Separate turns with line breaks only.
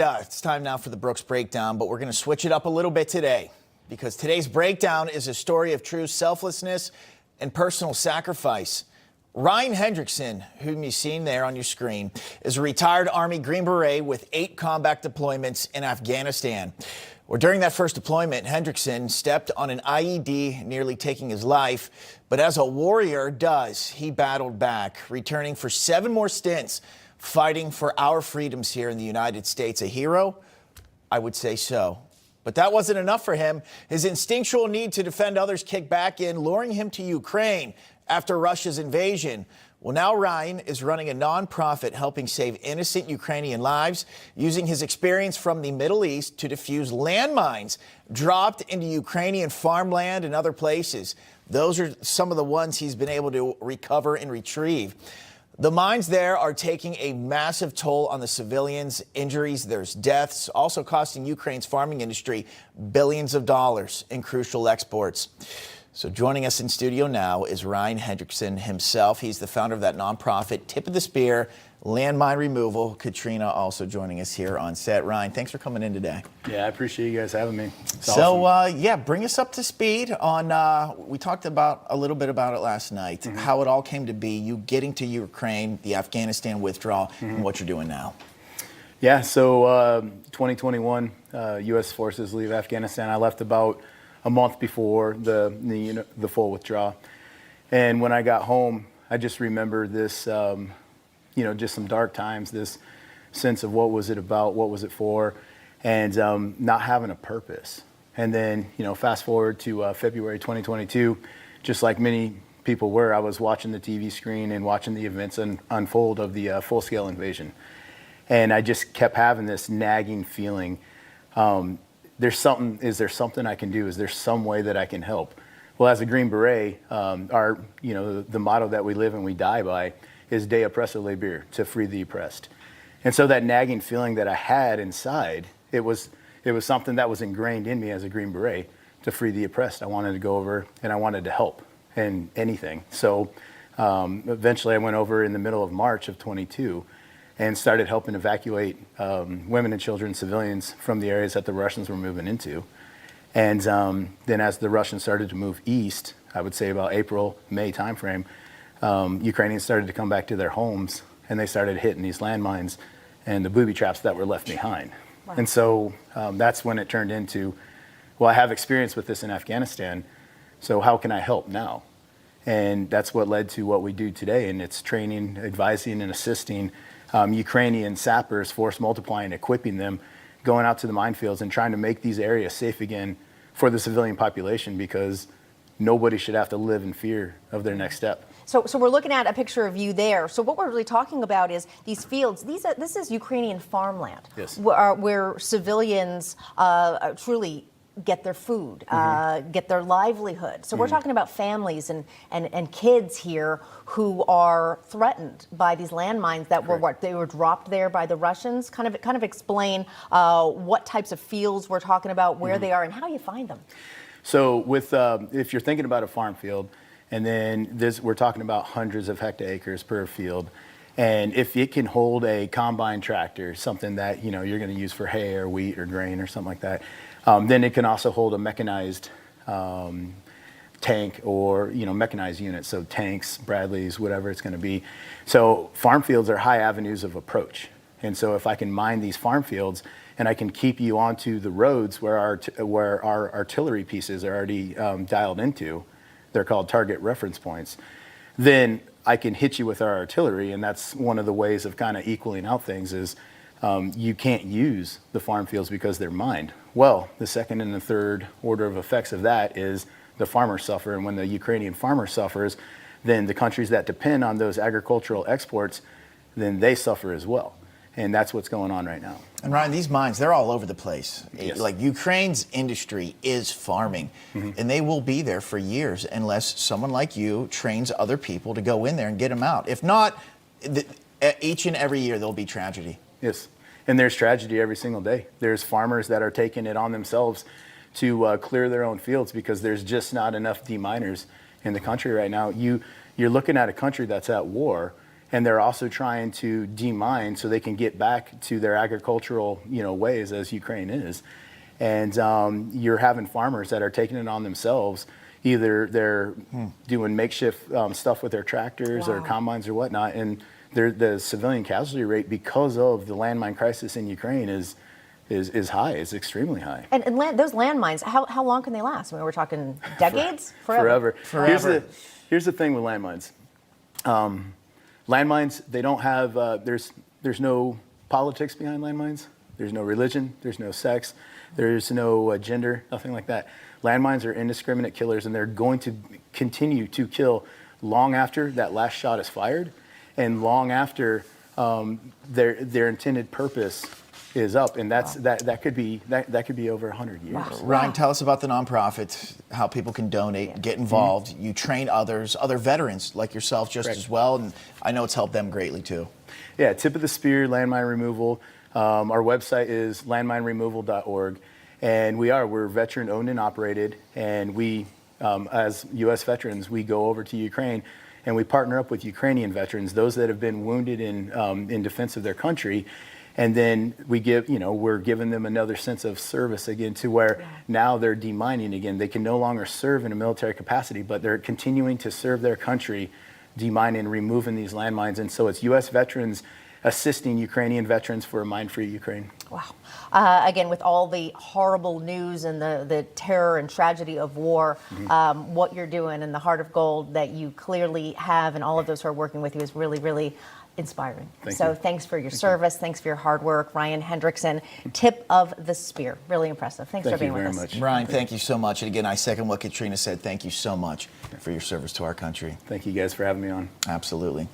Yeah, it's time now for the Brooks Breakdown, but we're going to switch it up a little bit today because today's breakdown is a story of true selflessness and personal sacrifice. Ryan Hendrickson, whom you've seen there on your screen, is a retired Army Green Beret with 8 combat deployments in Afghanistan. Well, during that first deployment, Hendrickson stepped on an IED, nearly taking his life. But as a warrior does, he battled back, returning for 7 more stints, fighting for our freedoms here in the United States. A hero? I would say so. But that wasn't enough for him. His instinctual need to defend others kicked back in, luring him to Ukraine after Russia's invasion. Well, now Ryan is running a nonprofit helping save innocent Ukrainian lives, using his experience from the Middle East to defuse landmines dropped into Ukrainian farmland and other places. Those are some of the ones he's been able to recover and retrieve. The mines there are taking a massive toll on the civilians. Injuries, there's deaths, also costing Ukraine's farming industry billions of dollars in crucial exports. So joining us in studio now is Ryan Hendrickson himself. He's the founder of that nonprofit, Tip of the Spear, Landmine Removal. Katrina also joining us here on set. Ryan, thanks for coming in today.
Yeah, I appreciate you guys having me.
Yeah, bring us up to speed on, we talked about a little bit about it last night, how it all came to be, you getting to Ukraine, the Afghanistan withdrawal, and what you're doing now.
Yeah, so 2021, U.S. forces leave Afghanistan. I left about a month before the full withdrawal. And when I got home, I just remember this, just some dark times, this sense of what was it about, what was it for, and not having a purpose. And then, fast forward to February 2022, just like many people were, I was watching the TV screen and watching the events unfold of the full-scale invasion. And I just kept having this nagging feeling, is there something I can do? Is there some way that I can help? Well, as a Green Beret, the motto that we live and we die by is De Oppresso Liber, to free the oppressed. And so that nagging feeling that I had inside, it was something that was ingrained in me as a Green Beret, to free the oppressed. I wanted to go over and I wanted to help in anything. So eventually I went over in the middle of March of 22 and started helping evacuate women and children, civilians, from the areas that the Russians were moving into. And then as the Russians started to move east, I would say about April, May timeframe, Ukrainians started to come back to their homes and they started hitting these landmines and the booby traps that were left behind. Wow. And so that's when it turned into, well, I have experience with this in Afghanistan, so how can I help now? And that's what led to what we do today, and it's training, advising, and assisting Ukrainian sappers, force multiplying, equipping them, going out to the minefields and trying to make these areas safe again for the civilian population, because nobody should have to live in fear of their next step.
So we're looking at a picture of you there. So what we're really talking about is these fields. This is Ukrainian farmland, yes, where civilians truly get their food, get their livelihood. So we're talking about families and kids here who are threatened by these landmines that were they were dropped there by the Russians. Kind of explain what types of fields we're talking about, where they are, and how you find them.
So with if you're thinking about a farm field, and then we're talking about hundreds of hectares per field. And if it can hold a combine tractor, something that you're going to use for hay or wheat or grain or something like that, then it can also hold a mechanized tank or mechanized unit, so tanks, Bradleys, whatever it's going to be. So farm fields are high avenues of approach, and so if I can mine these farm fields and I can keep you onto the roads where our artillery pieces are already dialed into, they're called target reference points, then I can hit you with our artillery. And that's one of the ways of kind of equaling out things is you can't use the farm fields because they're mined. Well, the second and the third order of effects of that is the farmers suffer. And when the Ukrainian farmer suffers, then the countries that depend on those agricultural exports, then they suffer as well. And that's what's going on right now.
And Ryan, these mines, they're all over the place.
Yes.
Like Ukraine's industry is farming, and they will be there for years unless someone like you trains other people to go in there and get them out. If not, each and every year there'll be tragedy.
Yes, and there's tragedy every single day. There's farmers that are taking it on themselves to clear their own fields because there's just not enough deminers in the country right now. You're looking at a country that's at war, and they're also trying to demine so they can get back to their agricultural, ways as Ukraine is. And you're having farmers that are taking it on themselves. Either they're doing makeshift stuff with their tractors or combines or whatnot, and the civilian casualty rate because of the landmine crisis in Ukraine is high. It's extremely high.
And those landmines, how long can they last? I mean, we're talking decades?
Forever. Here's the thing with landmines. Landmines, they don't have, there's no politics behind landmines. There's no religion. There's no sex. There's no gender, nothing like that. Landmines are indiscriminate killers, and they're going to continue to kill long after that last shot is fired and long after their intended purpose is up, and that could be over 100 years.
Wow.
Ryan, tell us about the nonprofit, how people can donate, get involved. You train other veterans like yourself just as well, and I know it's helped them greatly too.
Yeah, Tip of the Spear landmine removal. Our website is landmineremoval.org, and we're veteran owned and operated, and we, as U.S. veterans, we go over to Ukraine and we partner up with Ukrainian veterans, those that have been wounded in defense of their country. And then we're giving them another sense of service again, to where now they're demining again. They can no longer serve in a military capacity, but they're continuing to serve their country, demining, removing these landmines. And so it's U.S. veterans assisting Ukrainian veterans for a mine-free Ukraine.
Wow. Again, with all the horrible news and the terror and tragedy of war, what you're doing and the heart of gold that you clearly have, and all of those who are working with you, is really, really inspiring. Thanks for your service. Thanks for your hard work. Ryan Hendrickson, Tip of the Spear. Really impressive. Thanks for being with us.
Much.
Ryan, thank you so much. And again, I second what Katrina said. Thank you so much for your service to our country.
Thank you guys for having me on.
Absolutely.